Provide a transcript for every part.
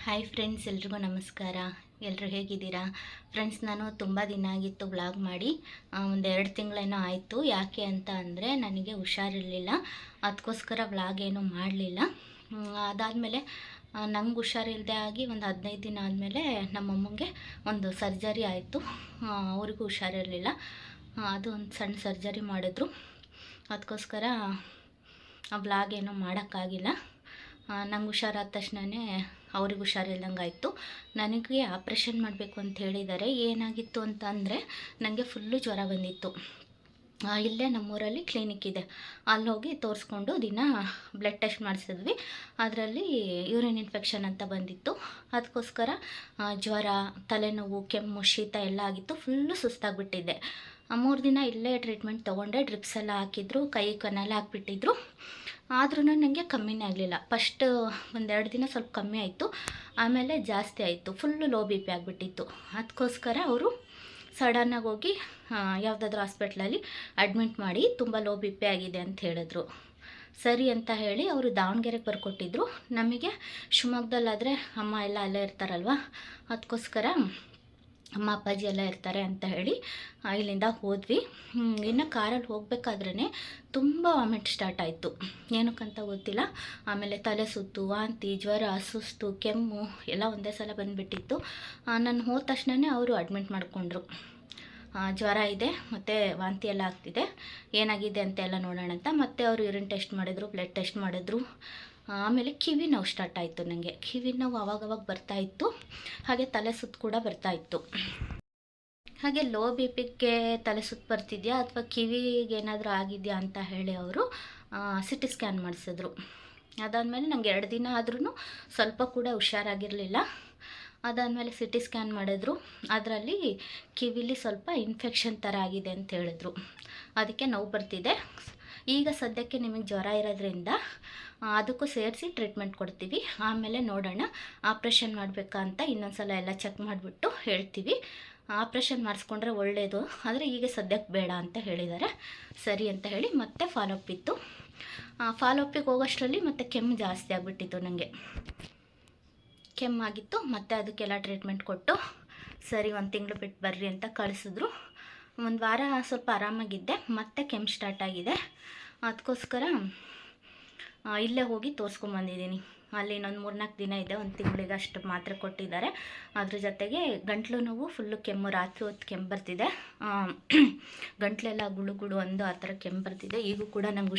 Hi friends, ಎಲ್ರಿಗೂ ನಮಸ್ಕಾರ. ಎಲ್ಲರೂ ಹೇಗಿದ್ದೀರಾ ಫ್ರೆಂಡ್ಸ್? ನಾನು ತುಂಬ ದಿನ ಆಗಿತ್ತು ವ್ಲಾಗ್ ಮಾಡಿ, ಒಂದು 2 ತಿಂಗಳೇನೋ ಆಯಿತು. ಯಾಕೆ ಅಂತ ಅಂದರೆ ನನಗೆ ಹುಷಾರಿರಲಿಲ್ಲ, ಅದಕ್ಕೋಸ್ಕರ ವ್ಲಾಗ್ ಏನೂ ಮಾಡಲಿಲ್ಲ. ಅದಾದಮೇಲೆ ನಂಗೆ ಹುಷಾರಿಲ್ಲದೆ ಆಗಿ ಒಂದು 15 ದಿನ ಆದಮೇಲೆ ನಮ್ಮಮ್ಮಂಗೆ ಒಂದು ಸರ್ಜರಿ ಆಯಿತು. ಅವ್ರಿಗೂ ಹುಷಾರಿರಲಿಲ್ಲ, ಅದು ಒಂದು ಸಣ್ಣ ಸರ್ಜರಿ ಮಾಡಿದ್ರು. ಅದಕ್ಕೋಸ್ಕರ ಆ ವ್ಲಾಗ್ ಏನೂ ಮಾಡೋಕ್ಕಾಗಿಲ್ಲ. ನಂಗೆ ಹುಷಾರಾದ ತಕ್ಷಣವೇ ಅವ್ರಿಗೆ ಹುಷಾರಿಲ್ದಂಗೆ ಆಯಿತು. ನನಗೆ ಆಪ್ರೇಷನ್ ಮಾಡಬೇಕು ಅಂತ ಹೇಳಿದ್ದಾರೆ. ಏನಾಗಿತ್ತು ಅಂತ ಅಂದರೆ ನನಗೆ ಫುಲ್ಲು ಜ್ವರ ಬಂದಿತ್ತು. ಇಲ್ಲೇ ನಮ್ಮೂರಲ್ಲಿ ಕ್ಲಿನಿಕ್ ಇದೆ, ಅಲ್ಲಿ ಹೋಗಿ ತೋರಿಸ್ಕೊಂಡು ದಿನ ಬ್ಲಡ್ ಟೆಸ್ಟ್ ಮಾಡಿಸಿದ್ವಿ. ಅದರಲ್ಲಿ ಯೂರಿನ್ ಇನ್ಫೆಕ್ಷನ್ ಅಂತ ಬಂದಿತ್ತು. ಅದಕ್ಕೋಸ್ಕರ ಜ್ವರ, ತಲೆನೋವು, ಕೆಮ್ಮು, ಶೀತ ಎಲ್ಲ ಆಗಿತ್ತು. ಫುಲ್ಲು ಸುಸ್ತಾಗಿಬಿಟ್ಟಿದ್ದೆ. 3 ದಿನ ಇಲ್ಲೇ ಟ್ರೀಟ್ಮೆಂಟ್ ತೊಗೊಂಡೆ. ಡ್ರಿಪ್ಸ್ ಎಲ್ಲ ಹಾಕಿದ್ರು, ಕೈ ಕನೆಲ್ಲ ಹಾಕ್ಬಿಟ್ಟಿದ್ರು. ಆದ್ರೂ ನನಗೆ ಕಮ್ಮಿನೇ ಆಗಲಿಲ್ಲ. ಫಸ್ಟ್ 1-2 ದಿನ ಸ್ವಲ್ಪ ಕಮ್ಮಿ ಆಯಿತು, ಆಮೇಲೆ ಜಾಸ್ತಿ ಆಯಿತು. ಫುಲ್ಲು ಲೋ ಬಿ ಪಿ ಆಗಿಬಿಟ್ಟಿತ್ತು. ಅದಕ್ಕೋಸ್ಕರ ಅವರು ಸಡನ್ನಾಗಿ ಹೋಗಿ ಯಾವುದಾದ್ರೂ ಹಾಸ್ಪಿಟ್ಲಲ್ಲಿ ಅಡ್ಮಿಟ್ ಮಾಡಿ ತುಂಬ ಲೋ ಬಿ ಪಿ ಆಗಿದೆ ಅಂತ ಹೇಳಿದ್ರು. ಸರಿ ಅಂತ ಹೇಳಿ ಅವರು ದಾವಣಗೆರೆಗೆ ಬರ್ಕೊಟ್ಟಿದ್ರು. ನಮಗೆ ಶಿವಮೊಗ್ಗದಲ್ಲಾದರೆ ಅಮ್ಮ ಎಲ್ಲ ಅಲ್ಲೇ ಇರ್ತಾರಲ್ವ, ಅದಕ್ಕೋಸ್ಕರ ಅಮ್ಮ ಅಪ್ಪಾಜಿ ಎಲ್ಲ ಇರ್ತಾರೆ ಅಂತ ಹೇಳಿ ಇಲ್ಲಿಂದ ಹೋದ್ವಿ. ಇನ್ನು ಕಾರಲ್ಲಿ ಹೋಗಬೇಕಾದ್ರೇ ತುಂಬ ವಾಮಿಟ್ ಸ್ಟಾರ್ಟ್ ಆಯಿತು, ಏನಕ್ಕಂತ ಗೊತ್ತಿಲ್ಲ. ಆಮೇಲೆ ತಲೆ ಸುತ್ತು, ವಾಂತಿ, ಜ್ವರ, ಸುಸ್ತು, ಕೆಮ್ಮು ಎಲ್ಲ ಒಂದೇ ಸಲ ಬಂದುಬಿಟ್ಟಿತ್ತು. ನಾನು ಹೋದ ತಕ್ಷಣವೇ ಅವರು ಅಡ್ಮಿಟ್ ಮಾಡಿಕೊಂಡ್ರು. ಜ್ವರ ಇದೆ ಮತ್ತು ವಾಂತಿ ಎಲ್ಲ ಆಗ್ತಿದೆ, ಏನಾಗಿದೆ ಅಂತೆಲ್ಲ ನೋಡೋಣ ಅಂತ. ಮತ್ತೆ ಅವರು ಯೂರಿನ್ ಟೆಸ್ಟ್ ಮಾಡಿದ್ರು, ಬ್ಲಡ್ ಟೆಸ್ಟ್ ಮಾಡಿದ್ರು. ಆಮೇಲೆ ಕಿವಿ ನೋವು ಸ್ಟಾರ್ಟ್ ಆಯಿತು. ನನಗೆ ಕಿವಿ ನೋವು ಅವಾಗವಾಗ ಬರ್ತಾಯಿತ್ತು, ಹಾಗೆ ತಲೆ ಸುತ್ತು ಕೂಡ ಬರ್ತಾಯಿತ್ತು. ಹಾಗೆ ಲೋ ಬಿ ಪಿಗೆ ತಲೆ ಸುತ್ತು ಬರ್ತಿದೆಯಾ ಅಥವಾ ಕಿವಿಗೆ ಏನಾದರೂ ಆಗಿದೆಯಾ ಅಂತ ಹೇಳಿ ಅವರು CT ಸ್ಕ್ಯಾನ್ ಮಾಡಿಸಿದ್ರು. ಅದಾದಮೇಲೆ ನನಗೆ 2 ದಿನ ಆದ್ರೂ ಸ್ವಲ್ಪ ಕೂಡ ಹುಷಾರಾಗಿರಲಿಲ್ಲ. ಅದಾದಮೇಲೆ CT ಸ್ಕ್ಯಾನ್ ಮಾಡಿದ್ರು. ಅದರಲ್ಲಿ ಕಿವಿಲಿ ಸ್ವಲ್ಪ ಇನ್ಫೆಕ್ಷನ್ ಥರ ಆಗಿದೆ ಅಂತ ಹೇಳಿದ್ರು. ಅದಕ್ಕೆ ನೋವು ಬರ್ತಿದೆ. ಈಗ ಸದ್ಯಕ್ಕೆ ನಿಮಗೆ ಜ್ವರ ಇರೋದ್ರಿಂದ ಅದಕ್ಕೂ ಸೇರಿಸಿ ಟ್ರೀಟ್ಮೆಂಟ್ ಕೊಡ್ತೀವಿ. ಆಮೇಲೆ ನೋಡೋಣ ಆಪ್ರೇಷನ್ ಮಾಡಬೇಕಾ ಅಂತ ಇನ್ನೊಂದು ಸಲ ಎಲ್ಲ ಚೆಕ್ ಮಾಡಿಬಿಟ್ಟು ಹೇಳ್ತೀವಿ. ಆಪ್ರೇಷನ್ ಮಾಡಿಸ್ಕೊಂಡ್ರೆ ಒಳ್ಳೆಯದು, ಆದರೆ ಈಗ ಸದ್ಯಕ್ಕೆ ಬೇಡ ಅಂತ ಹೇಳಿದ್ದಾರೆ. ಸರಿ ಅಂತ ಹೇಳಿ ಮತ್ತೆ ಫಾಲೋಅಪ್ ಇತ್ತು. ಫಾಲೋಅಪ್ಪಿಗೆ ಹೋಗೋಷ್ಟರಲ್ಲಿ ಮತ್ತೆ ಕೆಮ್ಮು ಜಾಸ್ತಿ ಆಗಿಬಿಟ್ಟಿತ್ತು. ನನಗೆ ಕೆಮ್ಮಾಗಿತ್ತು. ಮತ್ತು ಅದಕ್ಕೆಲ್ಲ ಟ್ರೀಟ್ಮೆಂಟ್ ಕೊಟ್ಟು ಸರಿ 1 ತಿಂಗಳು ಬಿಟ್ಟು ಬರ್ರಿ ಅಂತ ಕಳಿಸಿದ್ರು. 1 ವಾರ ಸ್ವಲ್ಪ ಆರಾಮಾಗಿದ್ದೆ, ಮತ್ತೆ ಕೆಮ್ಮು ಸ್ಟಾರ್ಟ್ ಆಗಿದೆ. ಅದಕ್ಕೋಸ್ಕರ ಇಲ್ಲೇ ಹೋಗಿ ತೋರಿಸ್ಕೊಂಬಂದಿದ್ದೀನಿ. ಅಲ್ಲಿ ಇನ್ನೊಂದು 3-4 ದಿನ ಇದೆ, 1 ತಿಂಗಳಿಗೆ ಅಷ್ಟು ಮಾತ್ರೆ ಕೊಟ್ಟಿದ್ದಾರೆ. ಅದ್ರ ಜೊತೆಗೆ ಗಂಟ್ಲು ನೋವು, ಫುಲ್ಲು ಕೆಮ್ಮು, ರಾತ್ರಿ ಹೊತ್ತು ಕೆಮ್ಮು ಬರ್ತಿದೆ. ಗಂಟ್ಲೆಲ್ಲ ಗುಳು ಒಂದು ಆ ಥರ ಕೆಮ್ಮು ಬರ್ತಿದೆ. ಈಗೂ ಕೂಡ ನನಗೆ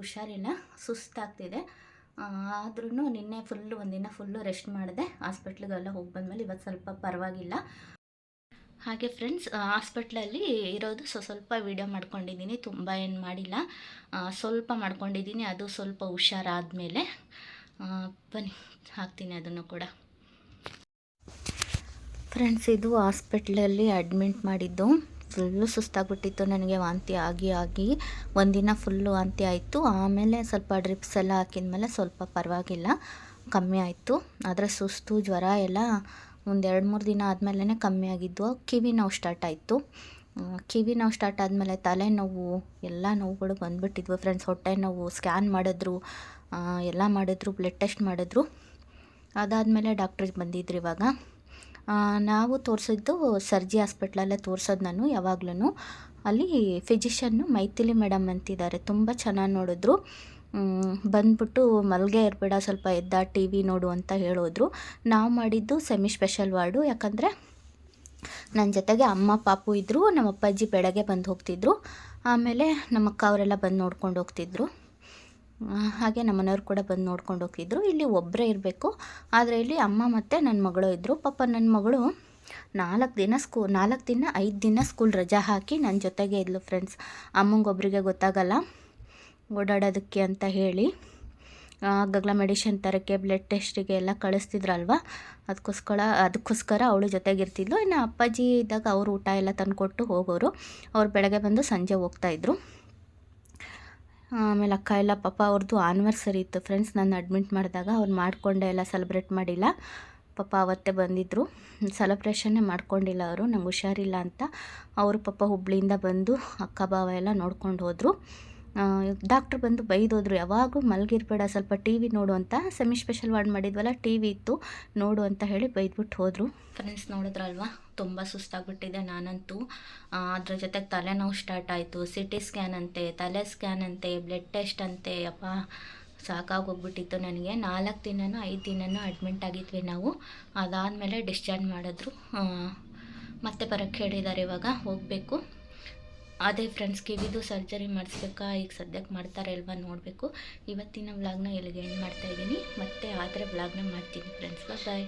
ಹುಷಾರಿಲ್ಲ, ಸುಸ್ತಾಗ್ತಿದೆ. ಆದ್ರೂ ನಿನ್ನೆ ಫುಲ್ಲು 1 ದಿನ ಫುಲ್ಲು ರೆಸ್ಟ್ ಮಾಡಿದೆ. ಹಾಸ್ಪಿಟ್ಲಿಗೆಲ್ಲ ಹೋಗಿ ಬಂದಮೇಲೆ ಇವತ್ತು ಸ್ವಲ್ಪ ಪರವಾಗಿಲ್ಲ. ಹಾಗೆ ಫ್ರೆಂಡ್ಸ್, ಹಾಸ್ಪಿಟ್ಲಲ್ಲಿ ಇರೋದು ಸ್ವಲ್ಪ ವೀಡಿಯೋ ಮಾಡ್ಕೊಂಡಿದ್ದೀನಿ, ತುಂಬ ಏನು ಮಾಡಿಲ್ಲ, ಸ್ವಲ್ಪ ಮಾಡ್ಕೊಂಡಿದ್ದೀನಿ. ಅದು ಸ್ವಲ್ಪ ಹುಷಾರಾದಮೇಲೆ ಬನ್ನಿ ಹಾಕ್ತೀನಿ ಅದನ್ನು ಕೂಡ. ಫ್ರೆಂಡ್ಸ್, ಇದು ಹಾಸ್ಪಿಟ್ಲಲ್ಲಿ ಅಡ್ಮಿಟ್ ಮಾಡಿದ್ದು. ಫುಲ್ಲು ಸುಸ್ತಾಗ್ಬಿಟ್ಟಿತ್ತು ನನಗೆ, ವಾಂತಿ ಆಗಿ 1 ದಿನ ಫುಲ್ಲು ವಾಂತಿ ಆಯಿತು. ಆಮೇಲೆ ಸ್ವಲ್ಪ ಡ್ರಿಪ್ಸ್ ಎಲ್ಲ ಹಾಕಿದ್ಮೇಲೆ ಸ್ವಲ್ಪ ಪರವಾಗಿಲ್ಲ, ಕಮ್ಮಿ ಆಯಿತು. ಆದರೆ ಸುಸ್ತು, ಜ್ವರ ಎಲ್ಲ ಒಂದು 2-3 ದಿನ ಆದಮೇಲೆ ಕಮ್ಮಿ ಆಗಿದ್ದು. ಕಿವಿ ನೋವು ಸ್ಟಾರ್ಟ್ ಆಯಿತು. ಕಿವಿ ನೋವು ಸ್ಟಾರ್ಟ್ ಆದಮೇಲೆ ತಲೆನೋವು, ಎಲ್ಲ ನೋವುಗಳು ಬಂದುಬಿಟ್ಟಿದ್ವು ಫ್ರೆಂಡ್ಸ್. ಹೊಟ್ಟೆ ನೋವು, ಸ್ಕ್ಯಾನ್ ಮಾಡಿದ್ರು, ಎಲ್ಲ ಮಾಡಿದ್ರು, ಬ್ಲಡ್ ಟೆಸ್ಟ್ ಮಾಡಿದ್ರು. ಅದಾದಮೇಲೆ ಡಾಕ್ಟ್ರಿಗೆ ಬಂದಿದ್ರು. ಇವಾಗ ನಾವು ತೋರಿಸಿದ್ದು ಸರ್ಜಿ ಹಾಸ್ಪಿಟ್ಲಲ್ಲೇ ತೋರಿಸೋದು ನಾನು ಯಾವಾಗ್ಲೂ. ಅಲ್ಲಿ ಫಿಸಿಷನ್ನು ಮೈಥಿಲಿ ಮೇಡಮ್ ಅಂತಿದ್ದಾರೆ, ತುಂಬ ಚೆನ್ನಾಗಿ ನೋಡಿದ್ರು. ಬಂದ್ಬಿಟ್ಟು ಮಲ್ಗೆ ಇರಬೇಡ, ಸ್ವಲ್ಪ ಎದ್ದ TV ನೋಡು ಅಂತ ಹೇಳಿದ್ರು. ನಾವು ಮಾಡಿದ್ದು ಸೆಮಿ ಸ್ಪೆಷಲ್ ವಾರ್ಡು, ಯಾಕಂದರೆ ನನ್ನ ಜೊತೆಗೆ ಅಮ್ಮ ಪಾಪು ಇದ್ದರು. ನಮ್ಮ ಅಪ್ಪಾಜಿ ಬೆಳಗ್ಗೆ ಬಂದು ಹೋಗ್ತಿದ್ರು, ಆಮೇಲೆ ನಮ್ಮ ಅಕ್ಕ ಅವರೆಲ್ಲ ಬಂದು ನೋಡ್ಕೊಂಡು ಹೋಗ್ತಿದ್ರು. ಹಾಗೆ ನಮ್ಮನೆಯವ್ರು ಕೂಡ ಬಂದು ನೋಡ್ಕೊಂಡು ಹೋಗ್ತಿದ್ರು. ಇಲ್ಲಿ ಒಬ್ಬರೇ ಇರಬೇಕು, ಆದರೆ ಇಲ್ಲಿ ಅಮ್ಮ ಮತ್ತು ನನ್ನ ಮಗಳು ಇದ್ದರು. ಪಾಪ ನನ್ನ ಮಗಳು 5 ದಿನ ಸ್ಕೂಲ್ ರಜಾ ಹಾಕಿ ನನ್ನ ಜೊತೆಗೆ ಇದ್ಲು ಫ್ರೆಂಡ್ಸ್. ಅಮ್ಮಂಗೊಬ್ಬರಿಗೆ ಗೊತ್ತಾಗಲ್ಲ ಓಡಾಡೋದಕ್ಕೆ ಅಂತ ಹೇಳಿ ಆಗಾಗಲ ಮೆಡಿಷನ್ ತರಕ್ಕೆ, ಬ್ಲಡ್ ಟೆಸ್ಟಿಗೆ ಎಲ್ಲ ಕಳಿಸ್ತಿದ್ರಲ್ವ, ಅದಕ್ಕೋಸ್ಕರ ಅವಳು ಜೊತೆಗಿರ್ತಿದ್ಲು. ಇನ್ನು ಅಪ್ಪಾಜಿ ಇದ್ದಾಗ ಅವರು ಊಟ ಎಲ್ಲ ತಂದುಕೊಟ್ಟು ಹೋಗೋರು. ಅವ್ರು ಬೆಳಗ್ಗೆ ಬಂದು ಸಂಜೆ ಹೋಗ್ತಾಯಿದ್ರು. ಆಮೇಲೆ ಅಕ್ಕ ಎಲ್ಲ ಪಾಪ ಅವ್ರದ್ದು ಆನಿವರ್ಸರಿ ಇತ್ತು ಫ್ರೆಂಡ್ಸ್. ನಾನು ಅಡ್ಮಿಟ್ ಮಾಡಿದಾಗ ಅವ್ರು ಮಾಡಿಕೊಂಡೆ ಎಲ್ಲ ಸೆಲೆಬ್ರೇಟ್ ಮಾಡಿಲ್ಲ. ಪಾಪ ಅವತ್ತೇ ಬಂದಿದ್ದರು, ಸೆಲೆಬ್ರೇಷನ್ನೇ ಮಾಡ್ಕೊಂಡಿಲ್ಲ ಅವರು, ನಂಗೆ ಹುಷಾರಿಲ್ಲ ಅಂತ. ಅವರು ಪಾಪ ಹುಬ್ಳಿಯಿಂದ ಬಂದು ಅಕ್ಕ ಭಾವ ಎಲ್ಲ ನೋಡ್ಕೊಂಡು ಹೋದರು. ಡಾಕ್ಟ್ರು ಬಂದು ಬೈದೋದ್ರು, ಯಾವಾಗೂ ಮಲಗಿರ್ಬೇಡ, ಸ್ವಲ್ಪ ಟಿ ವಿ ನೋಡು ಅಂತ. ಸೆಮಿ ಸ್ಪೆಷಲ್ ವಾರ್ಡ್ ಮಾಡಿದ್ವಲ್ಲ, ಟಿ ವಿ ಇತ್ತು, ನೋಡು ಅಂತ ಹೇಳಿ ಬೈದ್ಬಿಟ್ಟು ಹೋದರು. ಫ್ರೆಂಡ್ಸ್ ನೋಡಿದ್ರಲ್ವಾ, ತುಂಬ ಸುಸ್ತಾಗ್ಬಿಟ್ಟಿದೆ ನಾನಂತೂ. ಅದ್ರ ಜೊತೆಗೆ ತಲೆನೋವು ಸ್ಟಾರ್ಟ್ ಆಯಿತು. ಸಿ ಟಿ ಸ್ಕ್ಯಾನ್ ಅಂತೆ, ತಲೆ ಸ್ಕ್ಯಾನ್ ಅಂತೆ, ಬ್ಲಡ್ ಟೆಸ್ಟ್ ಅಂತೆ. ಅಪ್ಪ ಸಾಕಾಗೋಗ್ಬಿಟ್ಟಿತ್ತು ನನಗೆ. 4 ದಿನನೋ 5 ದಿನನೋ ಅಡ್ಮಿಂಟ್ ಆಗಿದ್ವಿ ನಾವು. ಅದಾದಮೇಲೆ ಡಿಸ್ಚಾರ್ಜ್ ಮಾಡಿದ್ರು. ಮತ್ತೆ ಬರೋಕ್ಕೆ ಹೇಳಿದ್ದಾರೆ, ಇವಾಗ ಹೋಗಬೇಕು. ಅದೇ ಫ್ರೆಂಡ್ಸ್, ಕಿವಿದು ಸರ್ಜರಿ ಮಾಡಿಸ್ಬೇಕಾ, ಈಗ ಸದ್ಯಕ್ಕೆ ಮಾಡ್ತಾರೆ ಇಲ್ವಾ ನೋಡಬೇಕು. ಇವತ್ತಿನ ವ್ಲಾಗ್ನ ಇಲ್ಲಿಗೆ ಎಂಡ್ ಮಾಡ್ತಾಯಿದ್ದೀನಿ. ಮತ್ತೆ ಆದರೆ ವ್ಲಾಗ್ನ ಮಾಡ್ತೀನಿ ಫ್ರೆಂಡ್ಸ್. ಬಾಯ್.